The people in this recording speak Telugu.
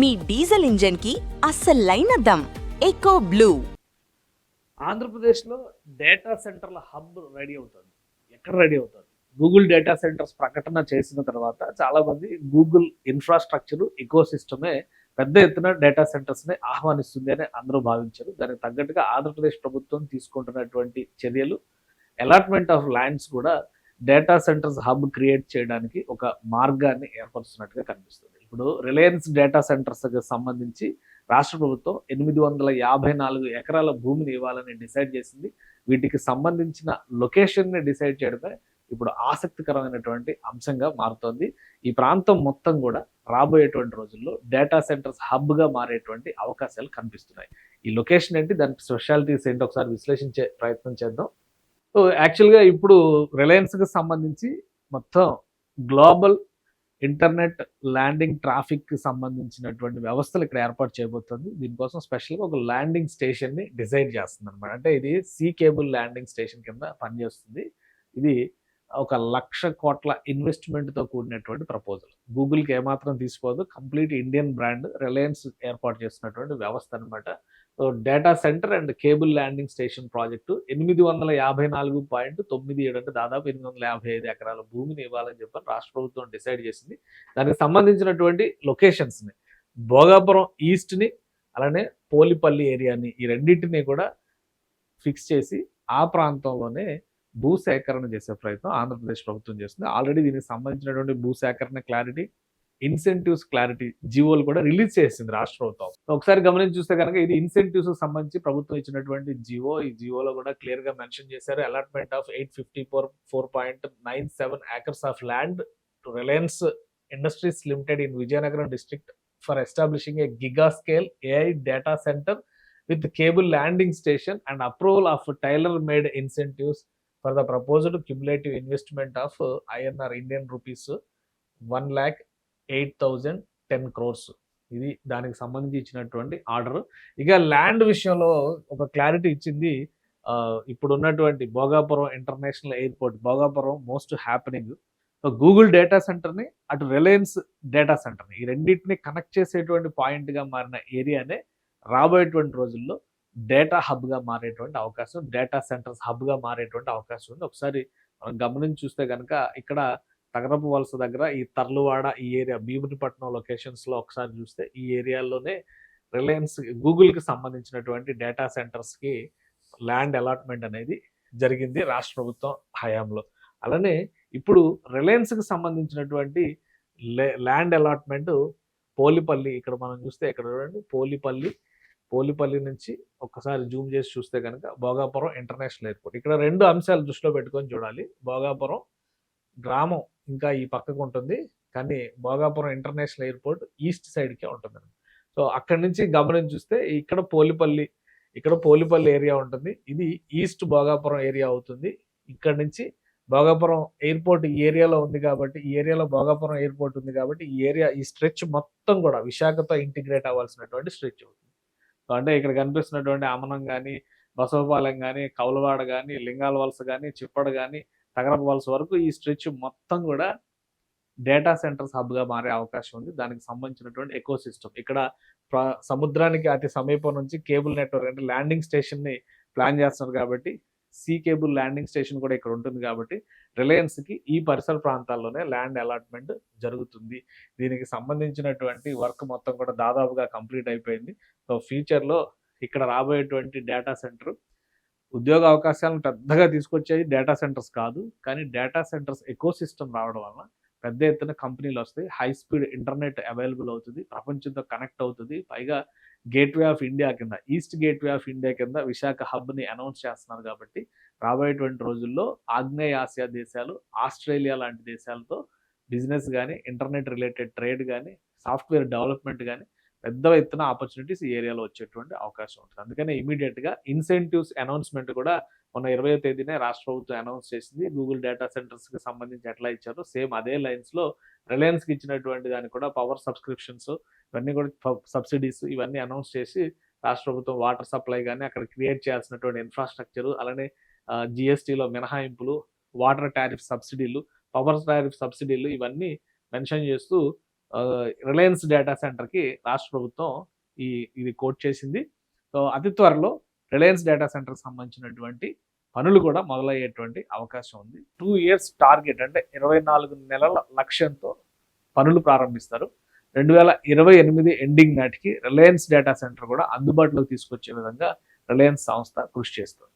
మీ డీజిల్ ఇంజన్ కి అస్సలైన దమ్ ఎకో బ్లూ. ఆంధ్రప్రదేశ్లో డేటా సెంటర్ల హబ్ రెడీ అవుతుంది. ఎక్కడ రెడీ అవుతుంది? గూగుల్ డేటా సెంటర్స్ ప్రకటన చేసిన తర్వాత చాలామంది గూగుల్ ఇన్ఫ్రాస్ట్రక్చర్ ఎకో సిస్టమే పెద్ద ఎత్తున డేటా సెంటర్స్ని ఆహ్వానిస్తుంది అని అందరూ భావించారు. దానికి తగ్గట్టుగా ఆంధ్రప్రదేశ్ ప్రభుత్వం తీసుకుంటున్నటువంటి చర్యలు, అలాట్మెంట్ ఆఫ్ ల్యాండ్స్ కూడా డేటా సెంటర్స్ హబ్ క్రియేట్ చేయడానికి ఒక మార్గాన్ని ఏర్పరుస్తున్నట్టుగా కనిపిస్తుంది. ఇప్పుడు రిలయన్స్ డేటా సెంటర్స్కి సంబంధించి రాష్ట్ర ప్రభుత్వం 854 ఎకరాల భూమిని ఇవ్వాలని డిసైడ్ చేసింది. వీటికి సంబంధించిన లొకేషన్ని డిసైడ్ చేయడమే ఇప్పుడు ఆసక్తికరమైనటువంటి అంశంగా మారుతోంది. ఈ ప్రాంతం మొత్తం కూడా రాబోయేటువంటి రోజుల్లో డేటా సెంటర్స్ హబ్గా మారేటువంటి అవకాశాలు కనిపిస్తున్నాయి. ఈ లొకేషన్ ఏంటి, దాని స్పెషాలిటీస్ ఏంటి ఒకసారి విశ్లేషించే ప్రయత్నం చేద్దాం. సో యాక్చువల్గా ఇప్పుడు రిలయన్స్కి సంబంధించి మొత్తం గ్లోబల్ ఇంటర్నెట్ ల్యాండింగ్ ట్రాఫిక్కి సంబంధించినటువంటి వ్యవస్థలు ఇక్కడ ఏర్పాటు చేయబోతుంది. దీనికోసం స్పెషల్గా ఒక ల్యాండింగ్ స్టేషన్ని డిజైన్ చేస్తుంది అనమాట. అంటే ఇది సీ కేబుల్ ల్యాండింగ్ స్టేషన్ కింద పనిచేస్తుంది. ఇది ఒక 1,00,000 కోట్ల ఇన్వెస్ట్మెంట్తో కూడినటువంటి ప్రపోజల్. గూగుల్కి ఏమాత్రం తీసిపోదు. కంప్లీట్ ఇండియన్ బ్రాండ్ రిలయన్స్ ఏర్పాటు చేస్తున్నటువంటి వ్యవస్థ అనమాట. So data centre and cable landing station project 854.97 అంటే దాదాపు 855 ఎకరాల భూమిని ఇవ్వాలని చెప్పి రాష్ట్ర ప్రభుత్వం డిసైడ్ చేసింది. దానికి సంబంధించినటువంటి లొకేషన్స్ని భోగాపురం ఈస్ట్ని అలానే పోలిపల్లి ఏరియాని ఈ రెండింటినీ కూడా ఫిక్స్ చేసి ఆ ప్రాంతంలోనే భూసేకరణ చేసే ప్రయత్నం ఆంధ్రప్రదేశ్ ప్రభుత్వం చేస్తుంది. ఆల్రెడీ దీనికి సంబంధించినటువంటి భూసేకరణ క్లారిటీ, ఇన్సెంటివ్స్ క్లారిటీ జీవోలు కూడా రిలీజ్ చేసింది రాష్ట్ర ప్రభుత్వం. ఒకసారి గమనించి చూస్తే కనుక ఇది ఇన్సెంటివ్స్ సంబంధించి ప్రభుత్వం ఇచ్చినటువంటి జీవో. ఈ జీవోలో కూడా క్లియర్ గా మెన్షన్ చేశారు. Allotment of 854.97 acres of land to Reliance Industries Limited in Vizianagaram district for establishing a giga scale AI data center with cable landing station and approval of tailor made incentives for the proposed cumulative investment of INR Indian rupees 1,08,010 crores. ఇది దానికి సంబంధించి ఇచ్చినటువంటి ఆర్డర్. ఇక ల్యాండ్ విషయంలో ఒక క్లారిటీ ఇచ్చింది. ఇప్పుడు ఉన్నటువంటి Bhogapuram international airport, Bhogapuram most happening. Google data సెంటర్ని అటు రిలయన్స్ డేటా సెంటర్ని ఈ రెండింటిని కనెక్ట్ చేసేటువంటి పాయింట్గా మారిన ఏరియానే రాబోయేటువంటి రోజుల్లో డేటా హబ్గా మారేటువంటి అవకాశం, డేటా సెంటర్స్ హబ్గా మారేటువంటి అవకాశం ఉంది. ఒకసారి మనం గమనించి చూస్తే కనుక ఇక్కడ తగరపు వలస దగ్గర ఈ తర్లువాడ ఈ ఏరియా, భీమునిపట్నం లొకేషన్స్లో ఒకసారి చూస్తే ఈ ఏరియాలోనే రిలయన్స్ గూగుల్కి సంబంధించినటువంటి డేటా సెంటర్స్కి ల్యాండ్ అలాట్మెంట్ అనేది జరిగింది రాష్ట్ర ప్రభుత్వం హయాంలో. అలానే ఇప్పుడు రిలయన్స్కి సంబంధించినటువంటి ల్యాండ్ అలాట్మెంట్ పోలిపల్లి, ఇక్కడ మనం చూస్తే ఇక్కడ చూడండి పోలిపల్లి నుంచి ఒక్కసారి జూమ్ చేసి చూస్తే కనుక భోగాపురం ఇంటర్నేషనల్ ఎయిర్పోర్ట్. ఇక్కడ రెండు అంశాలు దృష్టిలో పెట్టుకొని చూడాలి. భోగాపురం గ్రామం ఇంకా ఈ పక్కకు ఉంటుంది, కానీ భోగాపురం ఇంటర్నేషనల్ ఎయిర్పోర్ట్ ఈస్ట్ సైడ్కే ఉంటుంది. సో అక్కడి నుంచి గమనించి చూస్తే ఇక్కడ పోలిపల్లి ఏరియా ఉంటుంది. ఇది ఈస్ట్ భోగాపురం ఏరియా అవుతుంది. ఇక్కడ నుంచి భోగాపురం ఎయిర్పోర్ట్ ఈ ఏరియాలో ఉంది కాబట్టి, ఈ ఏరియాలో భోగాపురం ఎయిర్పోర్ట్ ఉంది కాబట్టి ఈ ఏరియా, ఈ స్ట్రెచ్ మొత్తం కూడా విశాఖతో ఇంటిగ్రేట్ అవ్వాల్సినటువంటి స్ట్రెచ్ అవుతుంది. సో అంటే ఇక్కడ కనిపిస్తున్నటువంటి అమనం కానీ, బసవపాలెం కానీ, కౌలవాడ కానీ, లింగాల వలస కానీ, చిప్పడ కానీ, తగరపు వలస వరకు ఈ స్ట్రెచ్ మొత్తం కూడా డేటా సెంటర్స్ హబ్గా మారే అవకాశం ఉంది. దానికి సంబంధించినటువంటి ఎకో సిస్టమ్ ఇక్కడ సముద్రానికి అతి సమీపం నుంచి కేబుల్ నెట్వర్క్ అంటే ల్యాండింగ్ స్టేషన్ని ప్లాన్ చేస్తున్నారు కాబట్టి సీ కేబుల్ ల్యాండింగ్ స్టేషన్ కూడా ఇక్కడ ఉంటుంది కాబట్టి రిలయన్స్కి ఈ పరిసర ప్రాంతాల్లోనే ల్యాండ్ అలాట్మెంట్ జరుగుతుంది. దీనికి సంబంధించినటువంటి వర్క్ మొత్తం కూడా దాదాపుగా కంప్లీట్ అయిపోయింది. సో ఫ్యూచర్లో ఇక్కడ రాబోయేటువంటి డేటా సెంటర్ ఉద్యోగ అవకాశాలను పెద్దగా తీసుకొచ్చేది డేటా సెంటర్స్ కాదు, కానీ డేటా సెంటర్స్ ఎకో సిస్టమ్ రావడం వలన పెద్ద ఎత్తున కంపెనీలు వస్తాయి. హై స్పీడ్ ఇంటర్నెట్ అవైలబుల్ అవుతుంది, ప్రపంచంతో కనెక్ట్ అవుతుంది. పైగా గేట్వే ఆఫ్ ఇండియా కింద, ఈస్ట్ గేట్వే ఆఫ్ ఇండియా కింద విశాఖ హబ్ని అనౌన్స్ చేస్తున్నారు కాబట్టి రాబోయేటువంటి రోజుల్లో ఆగ్నేయ ఆసియా దేశాలు, ఆస్ట్రేలియా లాంటి దేశాలతో బిజినెస్ కానీ, ఇంటర్నెట్ రిలేటెడ్ ట్రేడ్ కానీ, సాఫ్ట్వేర్ డెవలప్మెంట్ కానీ పెద్ద ఎత్తున ఆపర్చునిటీస్ ఈ ఏరియాలో వచ్చేటువంటి అవకాశం ఉంటుంది. అందుకనే ఇమీడియట్గా ఇన్సెంటివ్స్ అనౌన్స్మెంట్ కూడా మొన్న 20వ తేదీనే రాష్ట్ర ప్రభుత్వం అనౌన్స్ చేసింది. గూగుల్ డేటా సెంటర్స్కి సంబంధించి ఎట్లా ఇచ్చారో సేమ్ అదే లైన్స్లో రిలయన్స్కి ఇచ్చినటువంటి దానికి కూడా పవర్ సబ్స్క్రిప్షన్స్ ఇవన్నీ కూడా సబ్సిడీస్ ఇవన్నీ అనౌన్స్ చేసి రాష్ట్ర ప్రభుత్వం వాటర్ సప్లై కానీ, అక్కడ క్రియేట్ చేయాల్సినటువంటి ఇన్ఫ్రాస్ట్రక్చర్, అలానే జిఎస్టీలో మినహాయింపులు, వాటర్ టారిఫ్ సబ్సిడీలు, పవర్ టారిఫ్ సబ్సిడీలు ఇవన్నీ మెన్షన్ చేస్తూ రిలయన్స్ డేటా సెంటర్కి రాష్ట్ర ప్రభుత్వం ఇది కోట్ చేసింది. సో అతి త్వరలో రిలయన్స్ డేటా సెంటర్కి సంబంధించినటువంటి పనులు కూడా మొదలయ్యేటువంటి అవకాశం ఉంది. 2 years టార్గెట్ అంటే 24 నెలల లక్ష్యంతో పనులు ప్రారంభిస్తారు. 2028 ఎండింగ్ నాటికి రిలయన్స్ డేటా సెంటర్ కూడా అందుబాటులోకి తీసుకొచ్చే విధంగా రిలయన్స్ సంస్థ కృషి చేస్తుంది.